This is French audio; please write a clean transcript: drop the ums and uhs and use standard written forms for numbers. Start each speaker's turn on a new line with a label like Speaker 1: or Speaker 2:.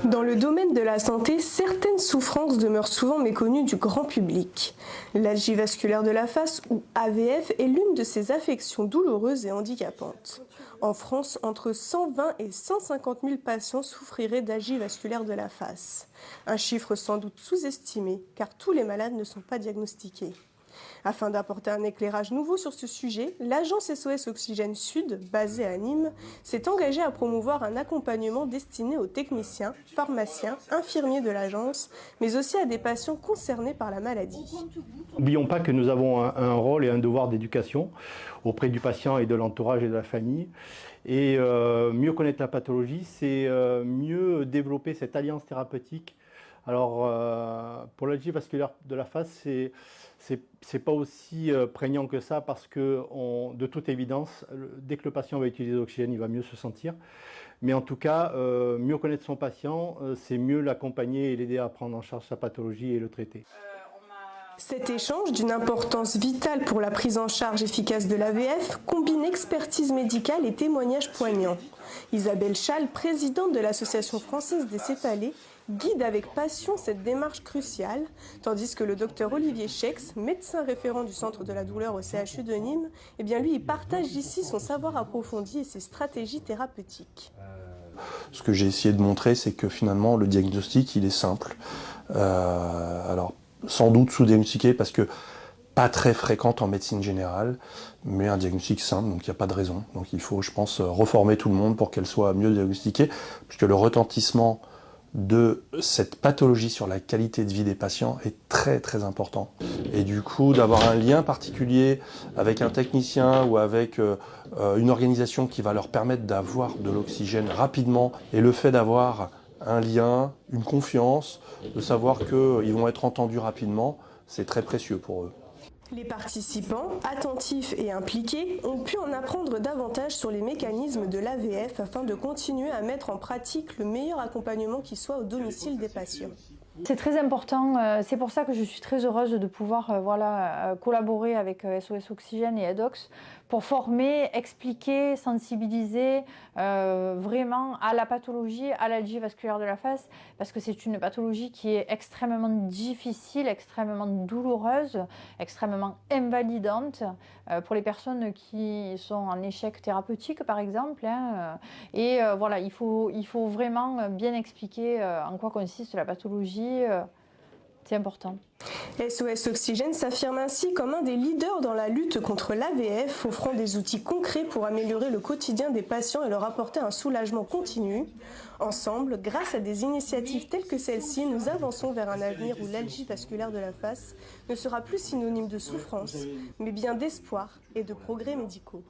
Speaker 1: Dans le domaine de la santé, certaines souffrances demeurent souvent méconnues du grand public. L'algie vasculaire de la face, ou AVF, est l'une de ces affections douloureuses et handicapantes. En France, entre 120 et 150 000 patients souffriraient d'algie vasculaire de la face. Un chiffre sans doute sous-estimé, car tous les malades ne sont pas diagnostiqués. Afin d'apporter un éclairage nouveau sur ce sujet, l'agence SOS Oxygène Sud, basée à Nîmes, s'est engagée à promouvoir un accompagnement destiné aux techniciens, pharmaciens, infirmiers de l'agence, mais aussi à des patients concernés par la maladie.
Speaker 2: N'oublions pas que nous avons un rôle et un devoir d'éducation auprès du patient et de l'entourage et de la famille. Et mieux connaître la pathologie, c'est mieux développer cette alliance thérapeutique. Alors, pour l'algie vasculaire de la face, c'est pas aussi prégnant que ça parce que, de toute évidence, dès que le patient va utiliser l'oxygène, il va mieux se sentir. Mais en tout cas, mieux connaître son patient, c'est mieux l'accompagner et l'aider à prendre en charge sa pathologie et le traiter.
Speaker 1: Cet échange, d'une importance vitale pour la prise en charge efficace de l'AVF, combine expertise médicale et témoignages poignants. Isabelle Schall, présidente de l'Association française des céphalées, guide avec passion cette démarche cruciale, tandis que le docteur Olivier Schex, médecin référent du Centre de la douleur au CHU de Nîmes, lui, il partage ici son savoir approfondi et ses stratégies thérapeutiques.
Speaker 3: Ce que j'ai essayé de montrer, c'est que finalement, le diagnostic, il est simple. Alors, sans doute sous-diagnostiqué parce que pas très fréquente en médecine générale, mais un diagnostic simple, donc il n'y a pas de raison. Donc il faut, je pense, reformer tout le monde pour qu'elle soit mieux diagnostiquée, puisque le retentissement de cette pathologie sur la qualité de vie des patients est très très important. Et du coup, d'avoir un lien particulier avec un technicien ou avec une organisation qui va leur permettre d'avoir de l'oxygène rapidement, et le fait d'avoir un lien, une confiance, de savoir qu'ils vont être entendus rapidement, c'est très précieux pour eux.
Speaker 1: Les participants, attentifs et impliqués, ont pu en apprendre davantage sur les mécanismes de l'AVF afin de continuer à mettre en pratique le meilleur accompagnement qui soit au domicile des patients.
Speaker 4: C'est très important, c'est pour ça que je suis très heureuse de pouvoir collaborer avec SOS Oxygène et EDOX pour former, expliquer, sensibiliser vraiment à la pathologie, à l'algie vasculaire de la face, parce que c'est une pathologie qui est extrêmement difficile, extrêmement douloureuse, extrêmement invalidante pour les personnes qui sont en échec thérapeutique par exemple. Voilà, il faut vraiment bien expliquer en quoi consiste la pathologie. C'est important.
Speaker 1: SOS Oxygène s'affirme ainsi comme un des leaders dans la lutte contre l'AVF, offrant des outils concrets pour améliorer le quotidien des patients et leur apporter un soulagement continu. Ensemble, grâce à des initiatives telles que celle-ci, nous avançons vers un avenir où l'algie vasculaire de la face ne sera plus synonyme de souffrance, mais bien d'espoir et de progrès médicaux.